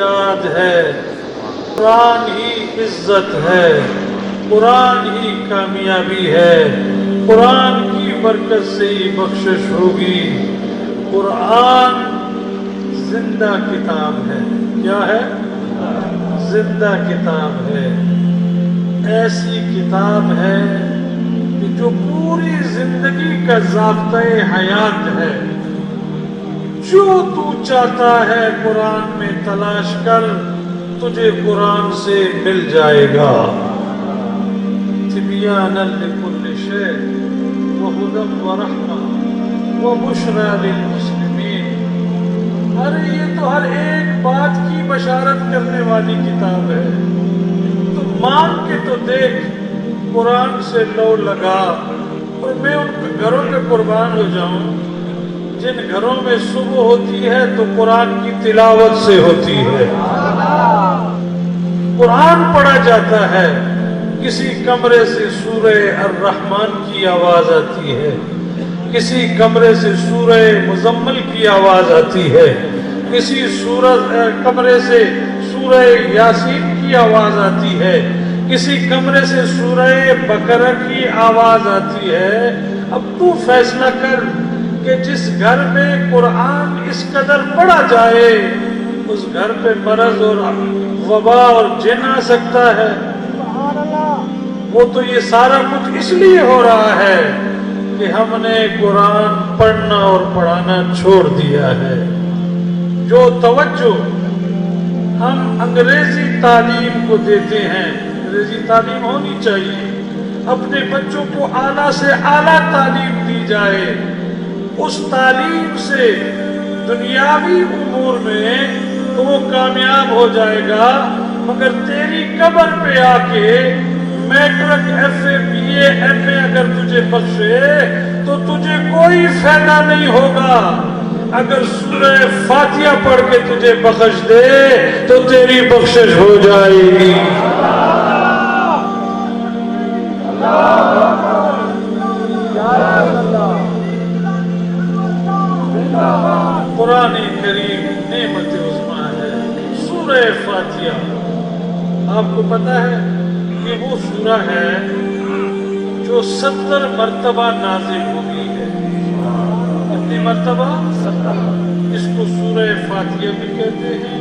یاد ہے، قرآن ہی عزت ہے، قرآن ہی کامیابی ہے، قرآن کی برکت سے ہی بخشش ہوگی۔ قرآن زندہ کتاب ہے۔ کیا ہے؟ زندہ کتاب ہے۔ ایسی کتاب ہے کہ جو پوری زندگی کا ضابطۂ حیات ہے۔ جو تو چاہتا ہے قرآن میں تلاش کر، تجھے قرآن سے مل جائے گا۔ تبیانا لکل شیء وہدی ورحمۃ وبشریٰ للمسلمین۔ ارے یہ تو ہر ایک بات کی بشارت کرنے والی کتاب ہے۔ تو مان کے تو دیکھ، قرآن سے لو لگا۔ اور میں ان گھروں پہ قربان ہو جاؤں جن گھروں میں صبح ہوتی ہے تو قرآن کی تلاوت سے ہوتی ہے، قرآن پڑھا جاتا ہے۔ کسی کمرے سے سورہ الرحمن کی آواز آتی ہے، کسی کمرے سے سورہ مزمل کی آواز آتی ہے، کسی کمرے سے سورہ یاسین کی آواز آتی ہے، کسی کمرے سے سورہ بقرہ کی آواز آتی ہے۔ اب تو فیصلہ کر کہ جس گھر میں قرآن اس قدر پڑھا جائے اس گھر پہ مرض اور وبا اور جن آ سکتا ہے؟ وہ تو یہ سارا کچھ اس لیے ہو رہا ہے کہ ہم نے قرآن پڑھنا اور پڑھانا چھوڑ دیا ہے۔ جو توجہ ہم انگریزی تعلیم کو دیتے ہیں، انگریزی تعلیم ہونی چاہیے، اپنے بچوں کو اعلیٰ سے اعلیٰ تعلیم دی جائے۔ اس تعلیم سے دنیاوی امور میں تو وہ کامیاب ہو جائے گا، مگر تیری قبر پہ آ کے matric F A B A M A اگر تجھے بخشے تو تجھے کوئی فائدہ نہیں ہوگا۔ اگر سورہ فاتحہ پڑھ کے تجھے بخش دے تو تیری بخشش ہو جائے گی۔ قرآن کریم نعمت عظمیٰ ہے۔ سورہ فاتحہ آپ کو پتہ ہے کہ وہ سورہ ہے جو 70 مرتبہ نازل ہوئی ہے۔ کتنی مرتبہ؟ 70۔ اس کو سورہ فاتحہ بھی کہتے ہیں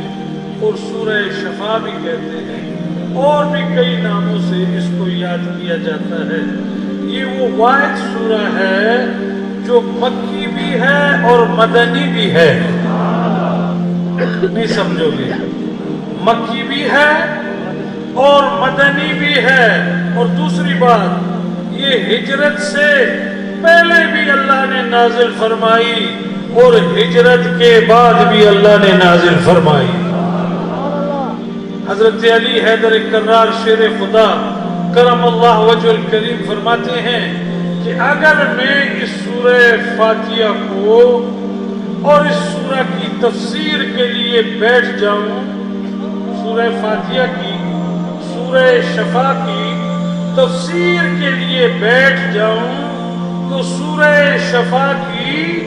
اور سورہ شفا بھی کہتے ہیں، اور بھی کئی ناموں سے اس کو یاد کیا جاتا ہے۔ یہ وہ واحد سورہ ہے جو مکی بھی ہے اور مدنی بھی ہے۔ نہیں سمجھو گے؟ مکی بھی ہے اور مدنی بھی ہے۔ اور دوسری بات، یہ ہجرت سے پہلے بھی اللہ نے نازل فرمائی اور ہجرت کے بعد بھی اللہ نے نازل فرمائی۔ حضرت علی حیدر کرار شیر خدا کرم اللہ وجہ الکریم فرماتے ہیں کہ اگر میں اس سورہ فاتحہ کو اور اس سورہ کی تفسیر کے لیے بیٹھ جاؤں، سورہ فاتحہ کی، سورہ شفا کی تفسیر کے لیے بیٹھ جاؤں تو سورہ شفا کی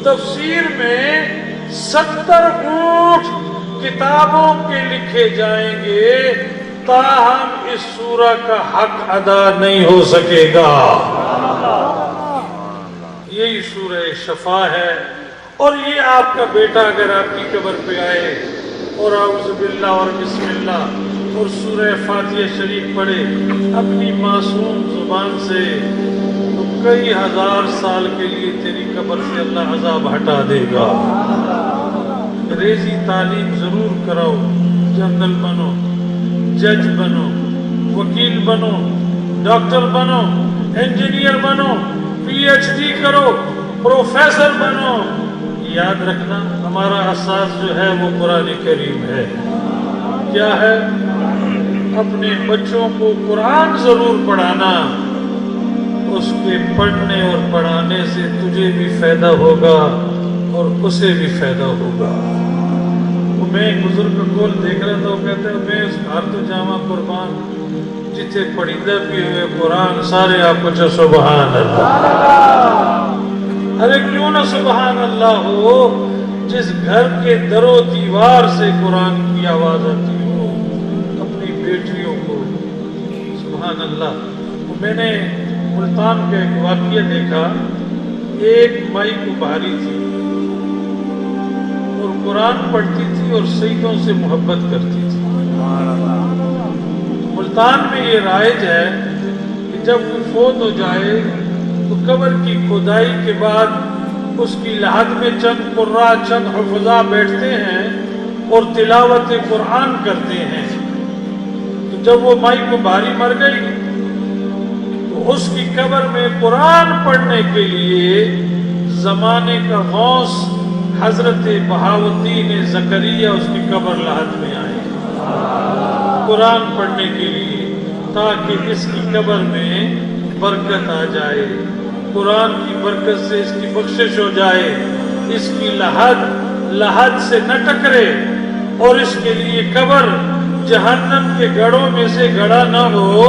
تفسیر میں 70 اونٹ کتابوں کے لکھے جائیں گے، تاہم اس سورہ کا حق ادا نہیں ہو سکے گا۔ یہی سورہ شفا ہے۔ اور یہ آپ کا بیٹا اگر آپ کی قبر پہ آئے اور اعوذ باللہ اور بسم اللہ اور سورہ فاتحہ شریف پڑھے اپنی معصوم زبان سے، تو کئی ہزار سال کے لیے تیری قبر سے اللہ عذاب ہٹا دے گا۔ انگریزی تعلیم ضرور کراؤ، جنرل بنو، جج بنو، وکیل بنو، ڈاکٹر بنو، انجینئر بنو، پی ایچ ڈی کرو، پروفیسر بنو۔ یاد رکھنا ہمارا اساس جو ہے وہ قرآن کریم ہے۔ کیا ہے؟ اپنے بچوں کو قرآن ضرور پڑھانا، اس کے پڑھنے اور پڑھانے سے تجھے بھی فائدہ ہوگا اور اسے بھی فائدہ ہوگا۔ میں ایک بزرگ کا کول دیکھ رہا تھا، وہ کہتے ہیں میں اس گھر تو جامع قربان جتنے پڑھیندہ بھی ہوئے قرآن سارے آپ کو چاہ سبحان اللہ۔ ارے کیوں نہ سبحان اللہ ہو؟ جس گھر کے در و دیوار سے قرآن کی آواز آتی ہو اپنی بیٹیوں کو. سبحان اللہ. میں نے ملتان کا ایک واقعہ دیکھا. ایک مائی کو بہاری تھی اور قرآن پڑھتی تھی اور سیدوں سے محبت کرتی تھی. ملتان میں یہ رائج ہے کہ جب کوئی فوت ہو جائے تو قبر کی کھدائی کے بعد اس کی لحد میں چند قراء چند حفظاء بیٹھتے ہیں اور تلاوت قرآن کرتے ہیں. تو جب وہ مائی کو بھاری مر گئی تو اس کی قبر میں قرآن پڑھنے کے لیے زمانے کا غوث حضرت بہاؤالدین زکریا اس کی قبر لحد میں آئے قرآن پڑھنے کے لیے تاکہ اس کی قبر میں برکت آ جائے. قرآن کی برکت سے اس کی بخشش ہو جائے, اس کی لحد سے نہ ٹکرے اور اس کے لیے قبر جہنم کے گڑھوں میں سے گڑھا نہ ہو,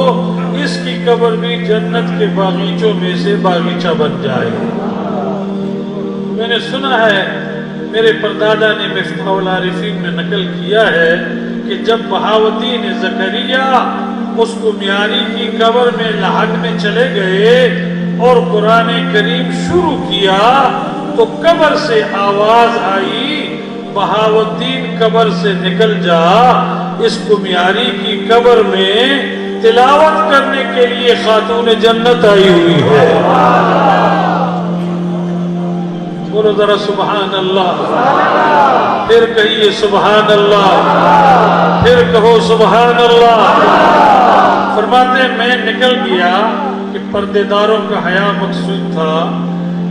اس کی قبر بھی جنت کے باغیچوں میں سے باغیچہ بن جائے. میں نے سنا ہے, میرے پردادا نے مفتاح العارفین میں نقل کیا ہے کہ جب بہاؤالدین زکریا اس کو میاری کی قبر میں لحد میں چلے گئے اور قرآن کریم شروع کیا تو قبر سے آواز آئی, بہاؤالدین قبر سے نکل جا, اس کو میاری کی قبر میں تلاوت کرنے کے لیے خاتون جنت آئی ہوئی ہے. بولو ذرا سبحان اللہ, پھر کہیے سبحان اللہ, پھر کہو سبحان اللہ. فرماتے ہیں میں نکل گیا کہ پردے داروں کا حیا مقصود تھا.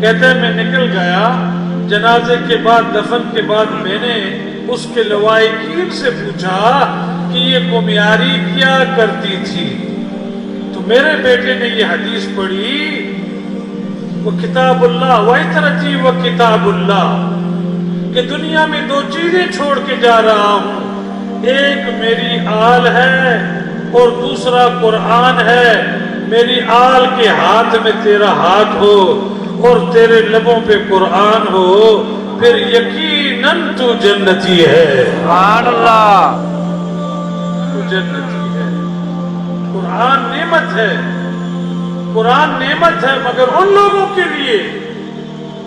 کہتے ہیں میں نکل گیا, جنازے کے بعد دفن کے بعد میں نے اس کے لوائقین سے پوچھا کہ یہ قمیاری کیا کرتی تھی. تو میرے بیٹے نے یہ حدیث پڑھی, وہ کتاب اللہ وَإِتْرَتِي وَكِتَابُ اللَّهِ, کہ دنیا میں دو چیزیں چھوڑ کے جا رہا ہوں, ایک میری آل ہے اور دوسرا قرآن ہے. میری آل کے ہاتھ میں تیرا ہاتھ ہو اور تیرے لبوں پہ قرآن ہو, پھر یقیناً تو جنتی ہے. سبحان اللہ. تو جنتی ہے. قرآن نعمت ہے, قرآن نعمت ہے, مگر ان لوگوں کے لیے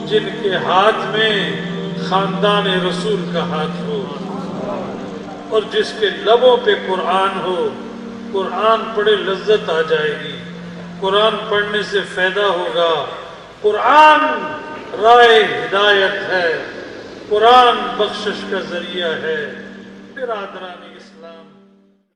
جن کے ہاتھ میں خاندان رسول کا ہاتھ ہو اور جس کے لبوں پہ قرآن ہو. قرآن پڑھے لذت آ جائے گی, قرآن پڑھنے سے فائدہ ہوگا. قرآن رائے ہدایت ہے, قرآن بخشش کا ذریعہ ہے. برادران اسلام,